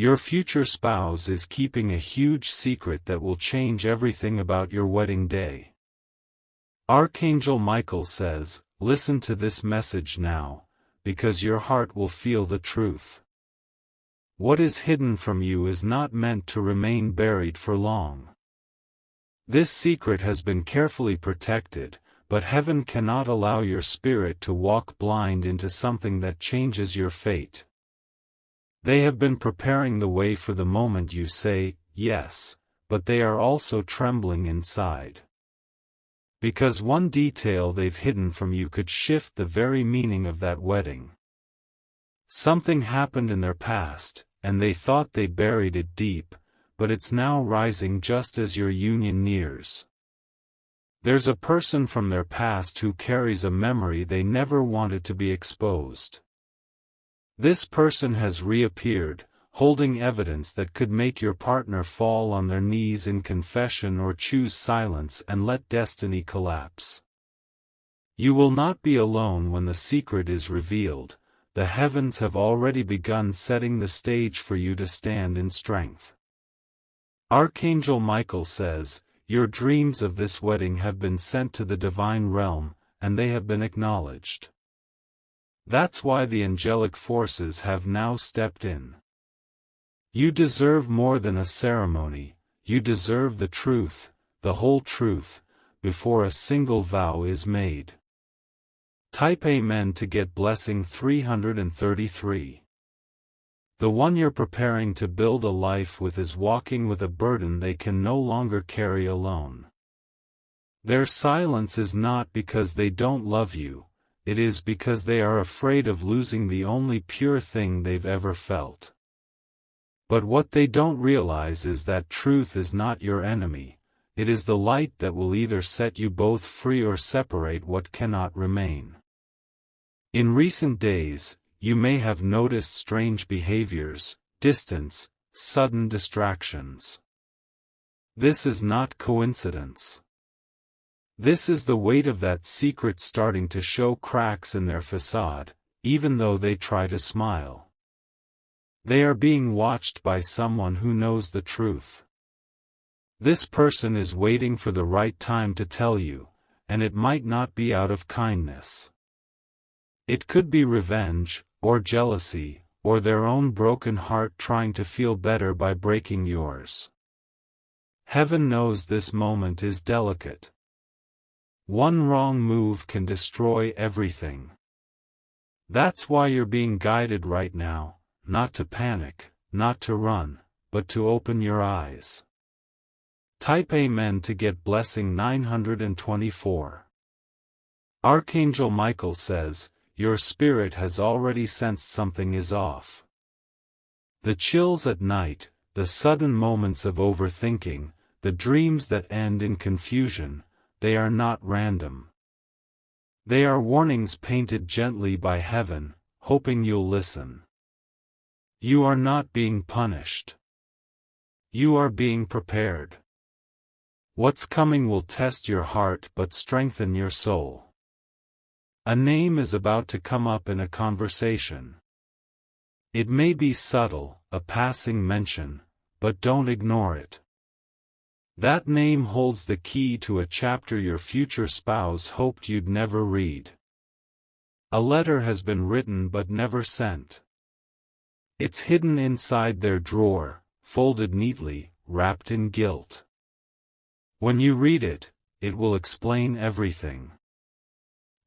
Your future spouse is keeping a huge secret that will change everything about your wedding day. Archangel Michael says, listen to this message now, because your heart will feel the truth. What is hidden from you is not meant to remain buried for long. This secret has been carefully protected, but heaven cannot allow your spirit to walk blind into something that changes your fate. They have been preparing the way for the moment you say, yes, but they are also trembling inside. Because one detail they've hidden from you could shift the very meaning of that wedding. Something happened in their past, and they thought they buried it deep, but it's now rising just as your union nears. There's a person from their past who carries a memory they never wanted to be exposed. This person has reappeared, holding evidence that could make your partner fall on their knees in confession or choose silence and let destiny collapse. You will not be alone when the secret is revealed. The heavens have already begun setting the stage for you to stand in strength. Archangel Michael says, your dreams of this wedding have been sent to the divine realm, and they have been acknowledged. That's why the angelic forces have now stepped in. You deserve more than a ceremony, you deserve the truth, the whole truth, before a single vow is made. Type Amen to get blessing 333. The one you're preparing to build a life with is walking with a burden they can no longer carry alone. Their silence is not because they don't love you, it is because they are afraid of losing the only pure thing they've ever felt. But what they don't realize is that truth is not your enemy, it is the light that will either set you both free or separate what cannot remain. In recent days, you may have noticed strange behaviors, distance, sudden distractions. This is not coincidence. This is the weight of that secret starting to show cracks in their facade, even though they try to smile. They are being watched by someone who knows the truth. This person is waiting for the right time to tell you, and it might not be out of kindness. It could be revenge, or jealousy, or their own broken heart trying to feel better by breaking yours. Heaven knows this moment is delicate. One wrong move can destroy everything. That's why you're being guided right now, not to panic, not to run, but to open your eyes. Type Amen to get blessing 924. Archangel Michael says, your spirit has already sensed something is off. The chills at night, the sudden moments of overthinking, the dreams that end in confusion, they are not random. They are warnings painted gently by heaven, hoping you'll listen. You are not being punished. You are being prepared. What's coming will test your heart but strengthen your soul. A name is about to come up in a conversation. It may be subtle, a passing mention, but don't ignore it. That name holds the key to a chapter your future spouse hoped you'd never read. A letter has been written but never sent. It's hidden inside their drawer, folded neatly, wrapped in guilt. When you read it, it will explain everything.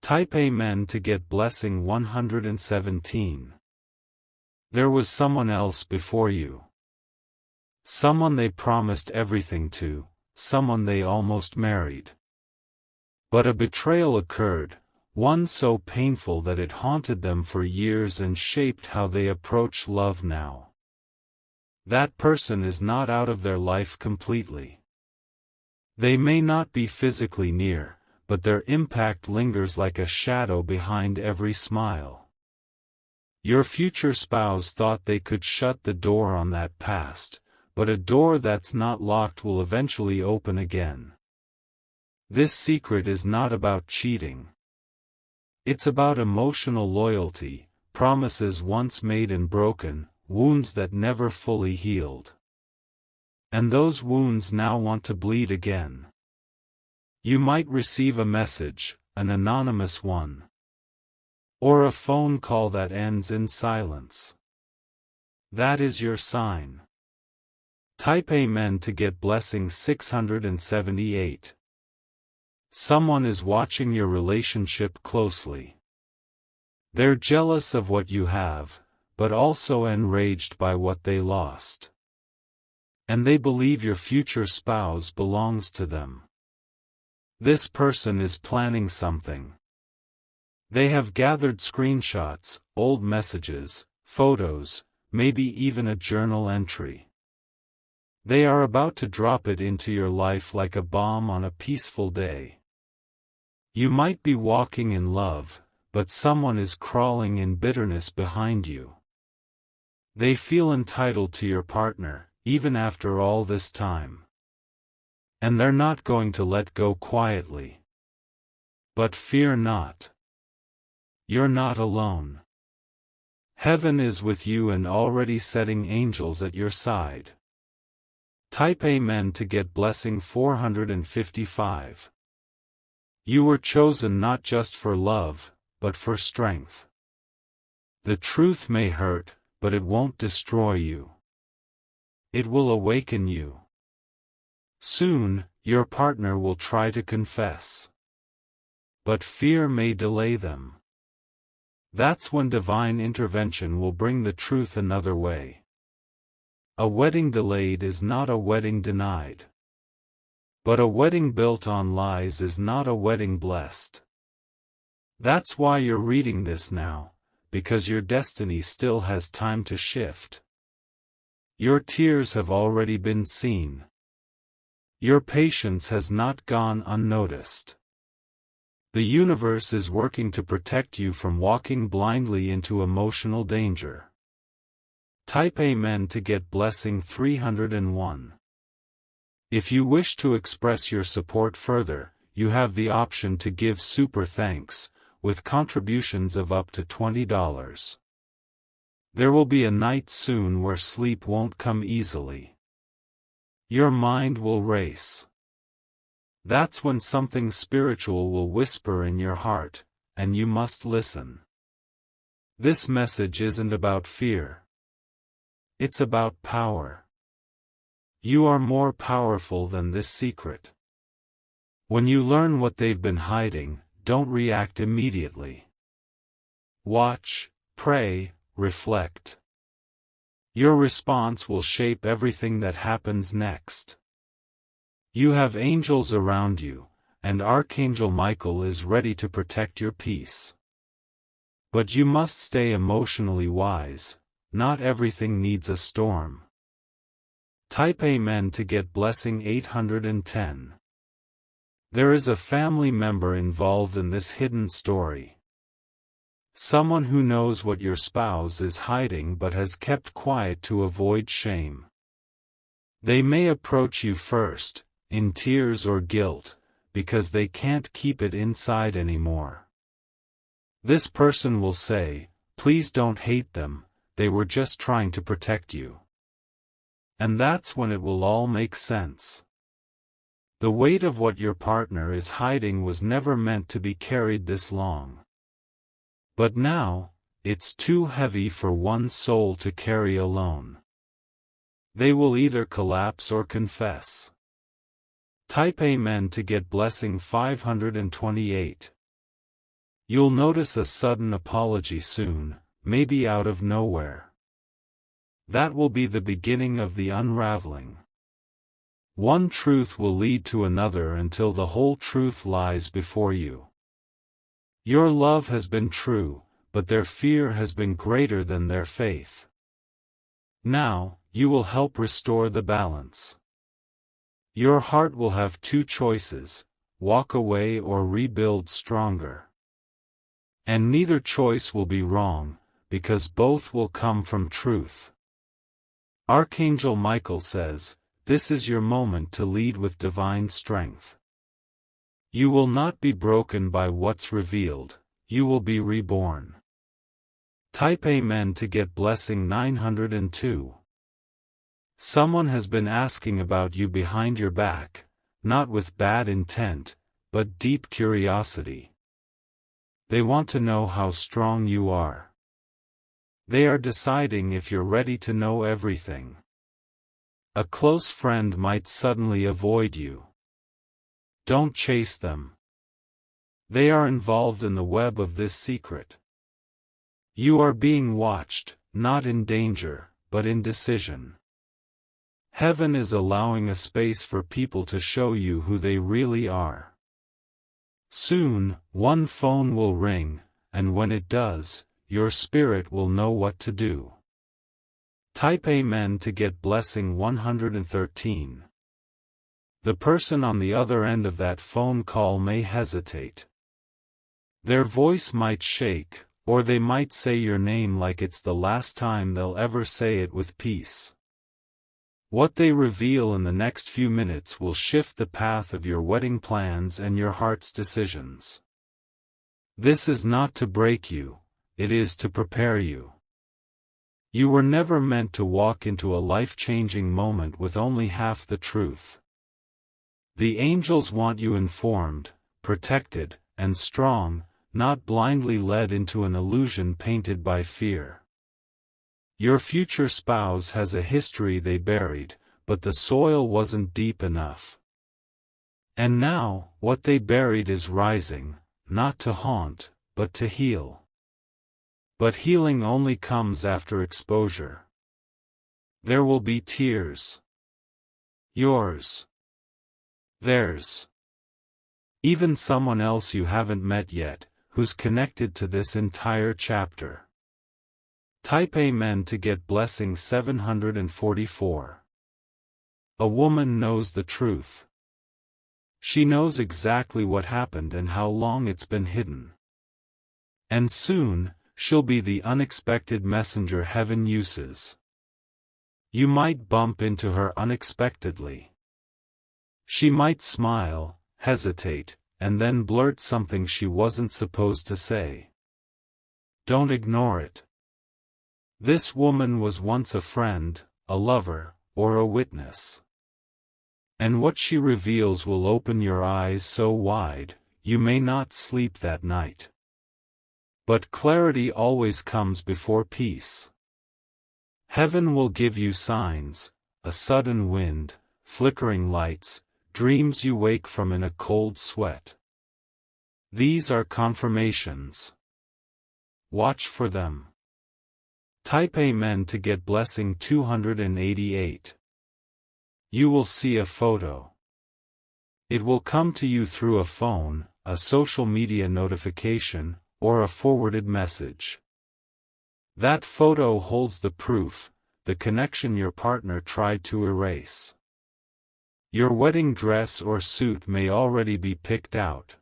Type Amen to get blessing 117. There was someone else before you. Someone they promised everything to, someone they almost married. But a betrayal occurred, one so painful that it haunted them for years and shaped how they approach love now. That person is not out of their life completely. They may not be physically near, but their impact lingers like a shadow behind every smile. Your future spouse thought they could shut the door on that past, but a door that's not locked will eventually open again. This secret is not about cheating. It's about emotional loyalty, promises once made and broken, wounds that never fully healed. And those wounds now want to bleed again. You might receive a message, an anonymous one. Or a phone call that ends in silence. That is your sign. Type Amen to get blessing 678. Someone is watching your relationship closely. They're jealous of what you have, but also enraged by what they lost. And they believe your future spouse belongs to them. This person is planning something. They have gathered screenshots, old messages, photos, maybe even a journal entry. They are about to drop it into your life like a bomb on a peaceful day. You might be walking in love, but someone is crawling in bitterness behind you. They feel entitled to your partner, even after all this time. And they're not going to let go quietly. But fear not. You're not alone. Heaven is with you and already setting angels at your side. Type Amen to get blessing 455. You were chosen not just for love, but for strength. The truth may hurt, but it won't destroy you. It will awaken you. Soon, your partner will try to confess. But fear may delay them. That's when divine intervention will bring the truth another way. A wedding delayed is not a wedding denied. But a wedding built on lies is not a wedding blessed. That's why you're reading this now, because your destiny still has time to shift. Your tears have already been seen. Your patience has not gone unnoticed. The universe is working to protect you from walking blindly into emotional danger. Type Amen to get blessing 301. If you wish to express your support further, you have the option to give super thanks, with contributions of up to $20. There will be a night soon where sleep won't come easily. Your mind will race. That's when something spiritual will whisper in your heart, and you must listen. This message isn't about fear. It's about power. You are more powerful than this secret. When you learn what they've been hiding, don't react immediately. Watch, pray, reflect. Your response will shape everything that happens next. You have angels around you, and Archangel Michael is ready to protect your peace. But you must stay emotionally wise. Not everything needs a storm. Type Amen to get blessing 810. There is a family member involved in this hidden story. Someone who knows what your spouse is hiding but has kept quiet to avoid shame. They may approach you first, in tears or guilt, because they can't keep it inside anymore. This person will say, "Please don't hate them, they were just trying to protect you." And that's when it will all make sense. The weight of what your partner is hiding was never meant to be carried this long. But now, it's too heavy for one soul to carry alone. They will either collapse or confess. Type Amen to get blessing 528. You'll notice a sudden apology soon, maybe out of nowhere. That will be the beginning of the unraveling. One truth will lead to another until the whole truth lies before you. Your love has been true, but their fear has been greater than their faith. Now, you will help restore the balance. Your heart will have two choices: walk away or rebuild stronger. And neither choice will be wrong, because both will come from truth. Archangel Michael says, this is your moment to lead with divine strength. You will not be broken by what's revealed, you will be reborn. Type Amen to get blessing 902. Someone has been asking about you behind your back, not with bad intent, but deep curiosity. They want to know how strong you are. They are deciding if you're ready to know everything. A close friend might suddenly avoid you. Don't chase them. They are involved in the web of this secret. You are being watched, not in danger, but in decision. Heaven is allowing a space for people to show you who they really are. Soon, one phone will ring, and when it does, your spirit will know what to do. Type Amen to get blessing 113. The person on the other end of that phone call may hesitate. Their voice might shake, or they might say your name like it's the last time they'll ever say it with peace. What they reveal in the next few minutes will shift the path of your wedding plans and your heart's decisions. This is not to break you, it is to prepare you. You were never meant to walk into a life-changing moment with only half the truth. The angels want you informed, protected, and strong, not blindly led into an illusion painted by fear. Your future spouse has a history they buried, but the soil wasn't deep enough. And now, what they buried is rising, not to haunt, but to heal. But healing only comes after exposure. There will be tears. Yours. Theirs. Even someone else you haven't met yet, who's connected to this entire chapter. Type Amen to get blessing 744. A woman knows the truth. She knows exactly what happened and how long it's been hidden. And soon, she'll be the unexpected messenger heaven uses. You might bump into her unexpectedly. She might smile, hesitate, and then blurt something she wasn't supposed to say. Don't ignore it. This woman was once a friend, a lover, or a witness. And what she reveals will open your eyes so wide, you may not sleep that night. But clarity always comes before peace. Heaven will give you signs, a sudden wind, flickering lights, dreams you wake from in a cold sweat. These are confirmations. Watch for them. Type Amen to get blessing 288. You will see a photo. It will come to you through a phone, a social media notification, or a forwarded message. That photo holds the proof, the connection your partner tried to erase. Your wedding dress or suit may already be picked out.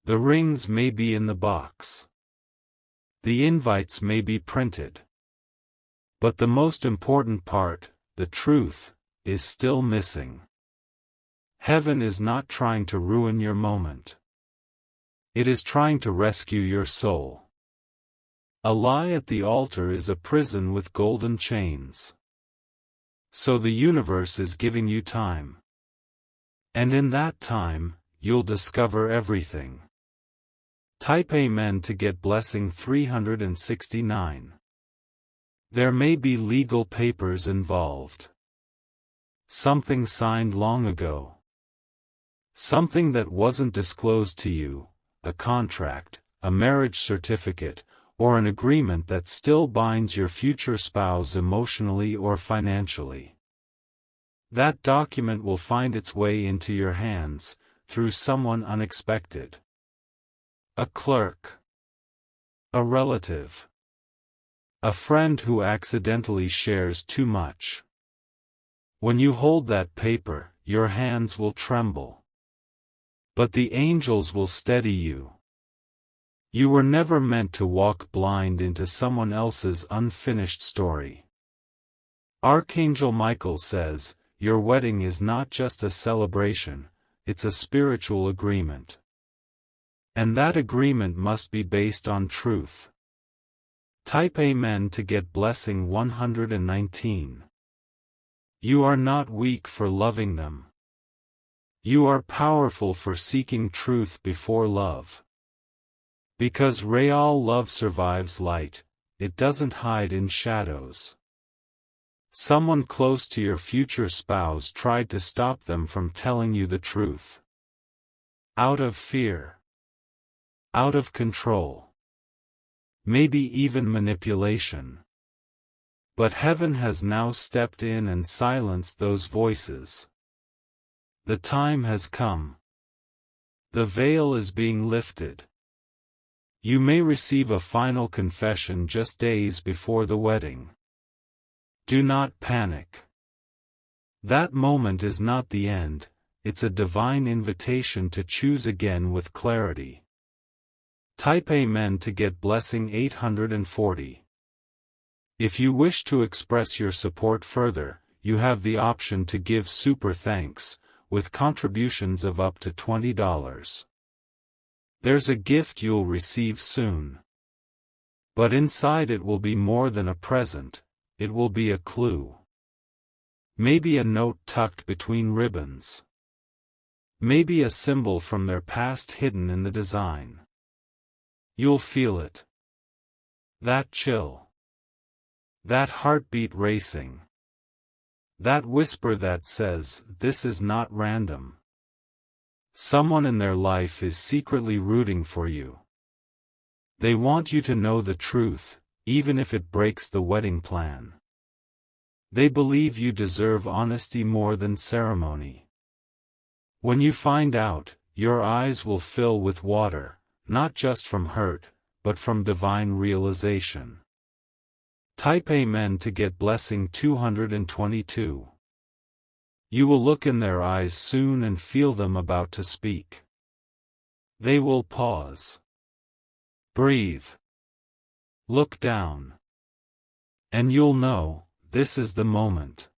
The rings may be in the box. The invites may be printed. But the most important part, the truth, is still missing. Heaven is not trying to ruin your moment. It is trying to rescue your soul. A lie at the altar is a prison with golden chains. So the universe is giving you time. And in that time, you'll discover everything. Type Amen to get blessing 369. There may be legal papers involved. Something signed long ago. Something that wasn't disclosed to you, a contract, a marriage certificate, or an agreement that still binds your future spouse emotionally or financially. That document will find its way into your hands, through someone unexpected. A clerk. A relative. A friend who accidentally shares too much. When you hold that paper, your hands will tremble. But the angels will steady you. You were never meant to walk blind into someone else's unfinished story. Archangel Michael says, your wedding is not just a celebration, it's a spiritual agreement. And that agreement must be based on truth. Type Amen to get blessing 119. You are not weak for loving them. You are powerful for seeking truth before love. Because real love survives light, it doesn't hide in shadows. Someone close to your future spouse tried to stop them from telling you the truth. Out of fear. Out of control. Maybe even manipulation. But heaven has now stepped in and silenced those voices. The time has come. The veil is being lifted. You may receive a final confession just days before the wedding. Do not panic. That moment is not the end, it's a divine invitation to choose again with clarity. Type Amen to get blessing 840. If you wish to express your support further, you have the option to give super thanks, with contributions of up to $20. There's a gift you'll receive soon. But inside it will be more than a present, it will be a clue. Maybe a note tucked between ribbons. Maybe a symbol from their past hidden in the design. You'll feel it. That chill. That heartbeat racing. That whisper that says, this is not random. Someone in their life is secretly rooting for you. They want you to know the truth, even if it breaks the wedding plan. They believe you deserve honesty more than ceremony. When you find out, your eyes will fill with water, not just from hurt, but from divine realization. Type Amen to get blessing 222. You will look in their eyes soon and feel them about to speak. They will pause. Breathe. Look down. And you'll know, this is the moment.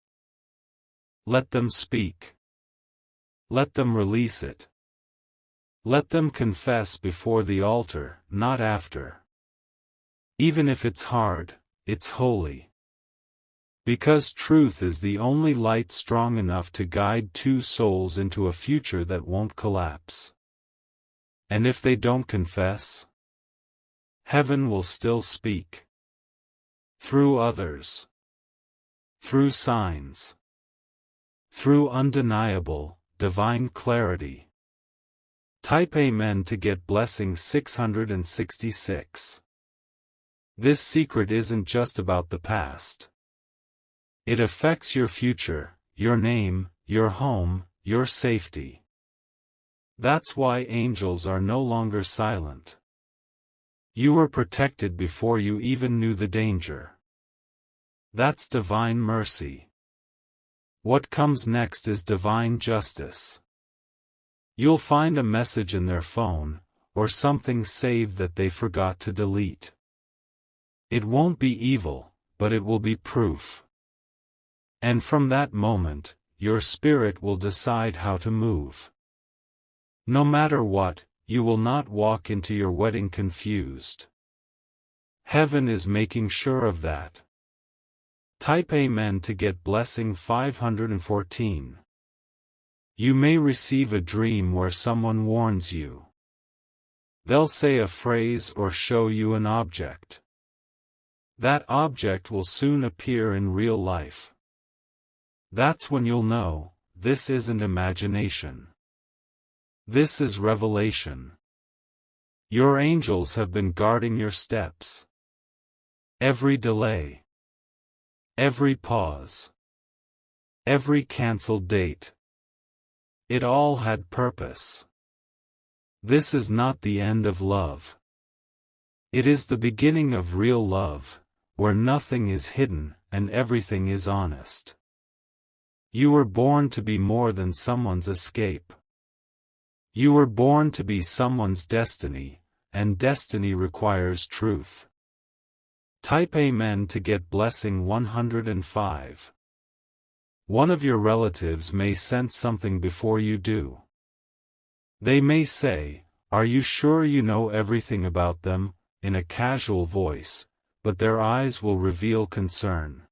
Let them speak. Let them release it. Let them confess before the altar, not after. Even if it's hard, it's holy. Because truth is the only light strong enough to guide two souls into a future that won't collapse. And if they don't confess, heaven will still speak. Through others. Through signs. Through undeniable, divine clarity. Type Amen to get blessing 666. This secret isn't just about the past. It affects your future, your name, your home, your safety. That's why angels are no longer silent. You were protected before you even knew the danger. That's divine mercy. What comes next is divine justice. You'll find a message in their phone, or something saved that they forgot to delete. It won't be evil, but it will be proof. And from that moment, your spirit will decide how to move. No matter what, you will not walk into your wedding confused. Heaven is making sure of that. Type Amen to get blessing 514. You may receive a dream where someone warns you. They'll say a phrase or show you an object. That object will soon appear in real life. That's when you'll know, this isn't imagination. This is revelation. Your angels have been guarding your steps. Every delay. Every pause. Every canceled date. It all had purpose. This is not the end of love. It is the beginning of real love, where nothing is hidden and everything is honest. You were born to be more than someone's escape. You were born to be someone's destiny, and destiny requires truth. Type Amen to get blessing 105. One of your relatives may sense something before you do. They may say, "Are you sure you know everything about them?" in a casual voice, but their eyes will reveal concern.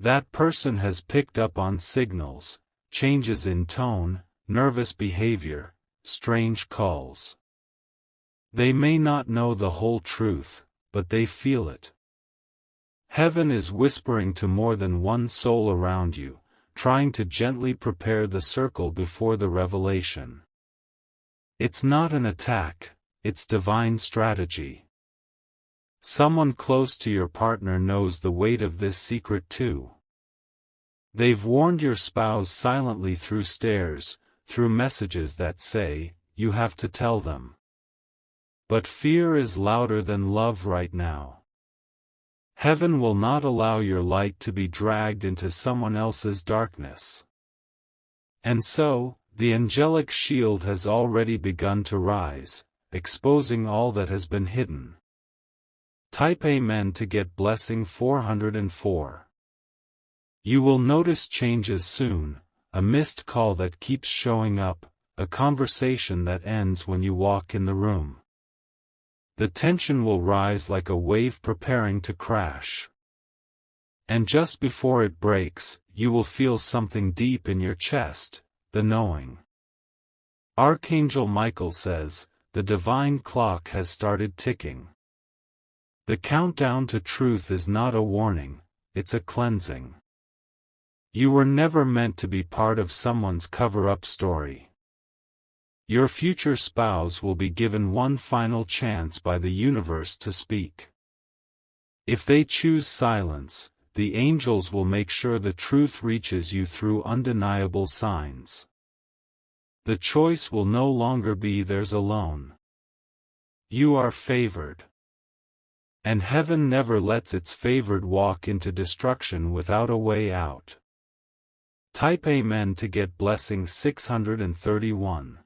That person has picked up on signals, changes in tone, nervous behavior, strange calls. They may not know the whole truth, but they feel it. Heaven is whispering to more than one soul around you, trying to gently prepare the circle before the revelation. It's not an attack, it's divine strategy. Someone close to your partner knows the weight of this secret too. They've warned your spouse silently through stares, through messages that say, "You have to tell them." But fear is louder than love right now. Heaven will not allow your light to be dragged into someone else's darkness. And so, the angelic shield has already begun to rise, exposing all that has been hidden. Type Amen to get blessing 404. You will notice changes soon, a missed call that keeps showing up, a conversation that ends when you walk in the room. The tension will rise like a wave preparing to crash. And just before it breaks, you will feel something deep in your chest, the knowing. Archangel Michael says, the divine clock has started ticking. The countdown to truth is not a warning, it's a cleansing. You were never meant to be part of someone's cover-up story. Your future spouse will be given one final chance by the universe to speak. If they choose silence, the angels will make sure the truth reaches you through undeniable signs. The choice will no longer be theirs alone. You are favored. And heaven never lets its favored walk into destruction without a way out. Type Amen to get blessing 631.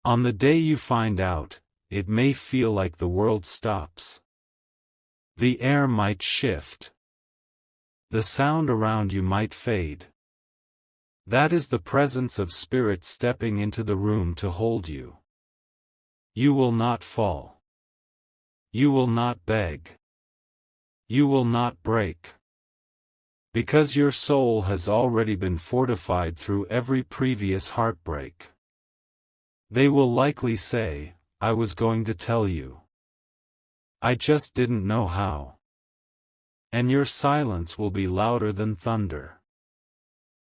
On the day you find out, it may feel like the world stops. The air might shift. The sound around you might fade. That is the presence of Spirit stepping into the room to hold you. You will not fall. You will not beg. You will not break. Because your soul has already been fortified through every previous heartbreak. They will likely say, "I was going to tell you. I just didn't know how." And your silence will be louder than thunder.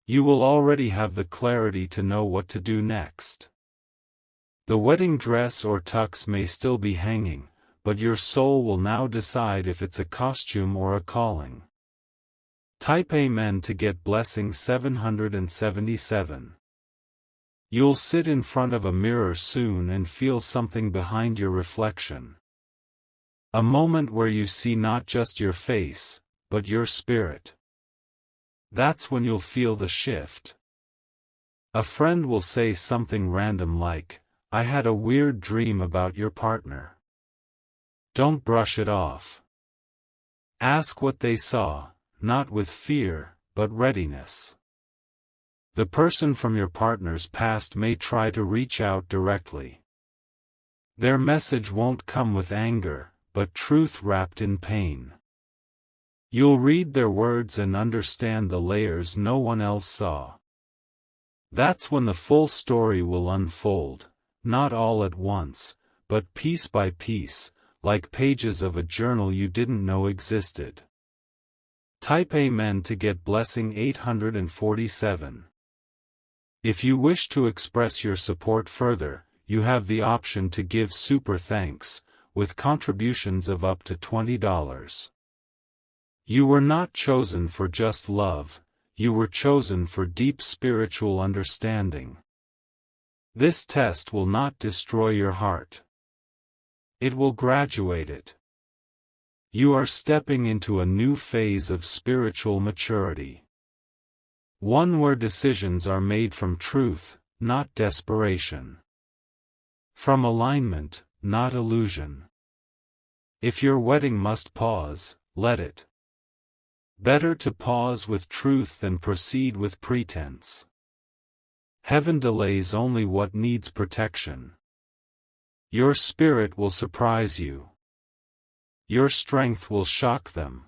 You will already have the clarity to know what to do next. The wedding dress or tux may still be hanging, but your soul will now decide if it's a costume or a calling. Type Amen to get blessing 777. You'll sit in front of a mirror soon and feel something behind your reflection. A moment where you see not just your face, but your spirit. That's when you'll feel the shift. A friend will say something random like, "I had a weird dream about your partner." Don't brush it off. Ask what they saw, not with fear, but readiness. The person from your partner's past may try to reach out directly. Their message won't come with anger, but truth wrapped in pain. You'll read their words and understand the layers no one else saw. That's when the full story will unfold, not all at once, but piece by piece, like pages of a journal you didn't know existed. Type Amen to get blessing 847. If you wish to express your support further, you have the option to give super thanks, with contributions of up to $20. You were not chosen for just love, you were chosen for deep spiritual understanding. This test will not destroy your heart. It will graduate it. You are stepping into a new phase of spiritual maturity. One where decisions are made from truth, not desperation. From alignment, not illusion. If your wedding must pause, let it. Better to pause with truth than proceed with pretense. Heaven delays only what needs protection. Your spirit will surprise you. Your strength will shock them.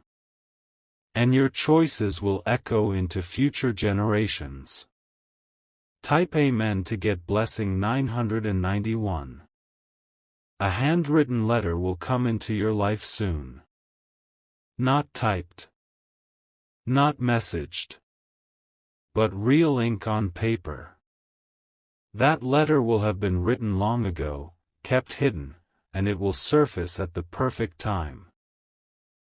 And your choices will echo into future generations. Type Amen to get blessing 991. A handwritten letter will come into your life soon. Not typed. Not messaged. But real ink on paper. That letter will have been written long ago, kept hidden, and it will surface at the perfect time.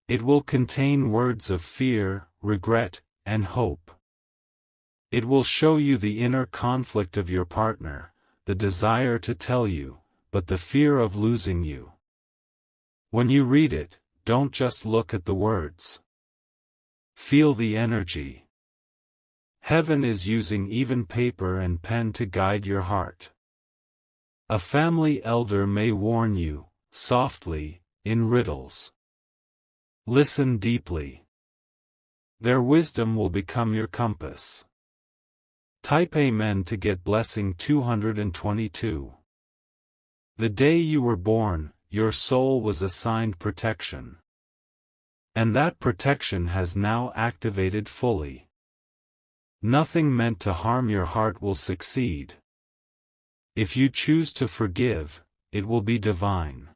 It will contain words of fear, regret, and hope. It will show you the inner conflict of your partner, the desire to tell you, but the fear of losing you. When you read it, don't just look at the words. Feel the energy. Heaven is using even paper and pen to guide your heart. A family elder may warn you, softly, in riddles. Listen deeply. Their wisdom will become your compass. Type Amen to get blessing 222. The day you were born, your soul was assigned protection. And that protection has now activated fully. Nothing meant to harm your heart will succeed. If you choose to forgive, it will be divine.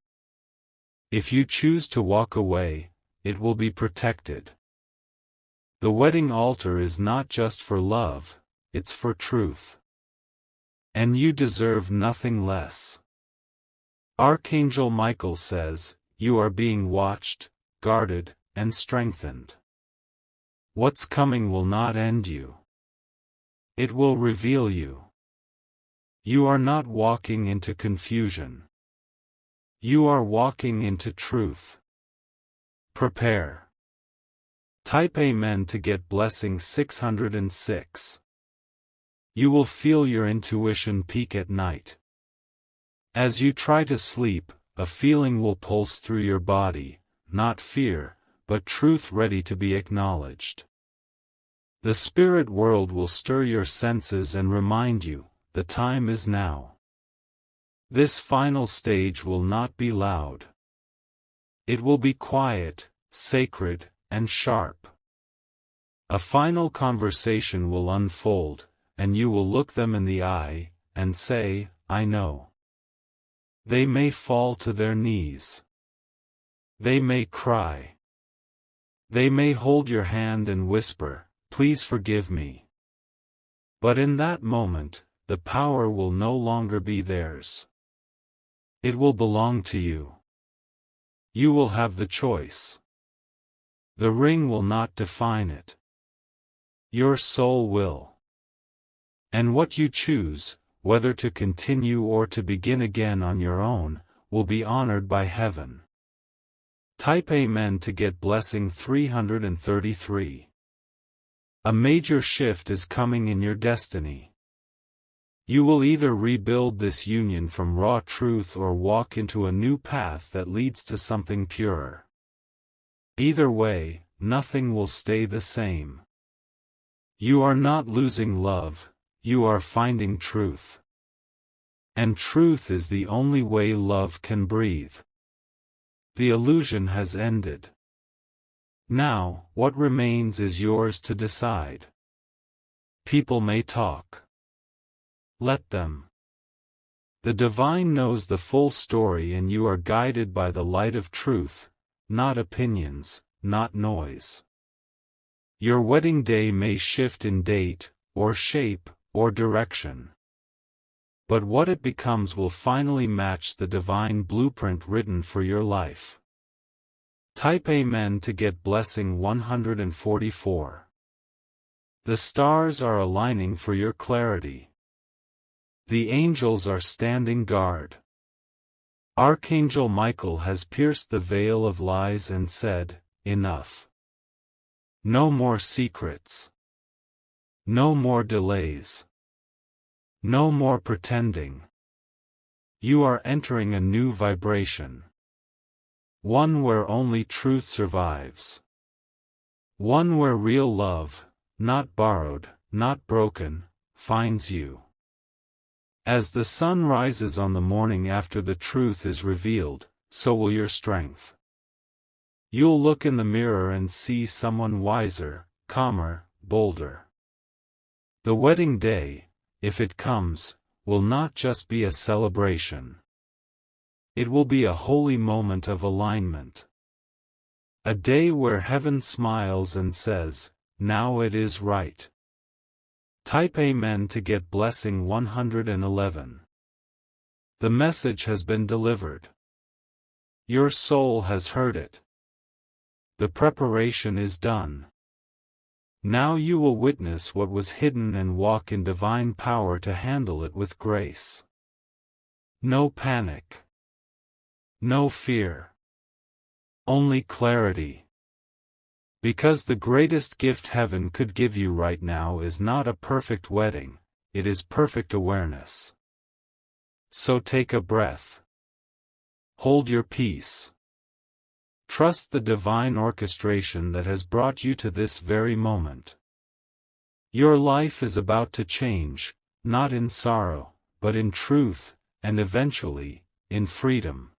If you choose to walk away, it will be protected. The wedding altar is not just for love, it's for truth. And you deserve nothing less. Archangel Michael says, you are being watched, guarded, and strengthened. What's coming will not end you. It will reveal you. You are not walking into confusion. You are walking into truth. Prepare. Type Amen to get blessing 606. You will feel your intuition peak at night. As you try to sleep, a feeling will pulse through your body, not fear, but truth ready to be acknowledged. The spirit world will stir your senses and remind you, the time is now. This final stage will not be loud. It will be quiet, sacred, and sharp. A final conversation will unfold, and you will look them in the eye, and say, I know. They may fall to their knees. They may cry. They may hold your hand and whisper, please forgive me. But in that moment, the power will no longer be theirs. It will belong to you. You will have the choice. The ring will not define it. Your soul will. And what you choose, whether to continue or to begin again on your own, will be honored by heaven. Type Amen to get blessing 333. A major shift is coming in your destiny. You will either rebuild this union from raw truth or walk into a new path that leads to something purer. Either way, nothing will stay the same. You are not losing love, you are finding truth. And truth is the only way love can breathe. The illusion has ended. Now, what remains is yours to decide. People may talk. Let them. The divine knows the full story and you are guided by the light of truth, not opinions, not noise. Your wedding day may shift in date, or shape, or direction. But what it becomes will finally match the divine blueprint written for your life. Type Amen to get blessing 144. The stars are aligning for your clarity. The angels are standing guard. Archangel Michael has pierced the veil of lies and said, enough. No more secrets. No more delays. No more pretending. You are entering a new vibration. One where only truth survives. One where real love, not borrowed, not broken, finds you. As the sun rises on the morning after the truth is revealed, so will your strength. You'll look in the mirror and see someone wiser, calmer, bolder. The wedding day, if it comes, will not just be a celebration. It will be a holy moment of alignment. A day where heaven smiles and says, "Now it is right." Type Amen to get blessing 111. The message has been delivered. Your soul has heard it. The preparation is done. Now you will witness what was hidden and walk in divine power to handle it with grace. No panic. No fear. Only clarity. Because the greatest gift heaven could give you right now is not a perfect wedding, it is perfect awareness. So take a breath. Hold your peace. Trust the divine orchestration that has brought you to this very moment. Your life is about to change, not in sorrow, but in truth, and eventually, in freedom.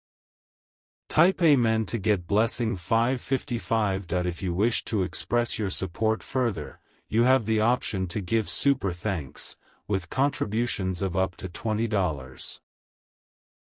Type Amen to get blessing 555. If you wish to express your support further, you have the option to give super thanks, with contributions of up to $20.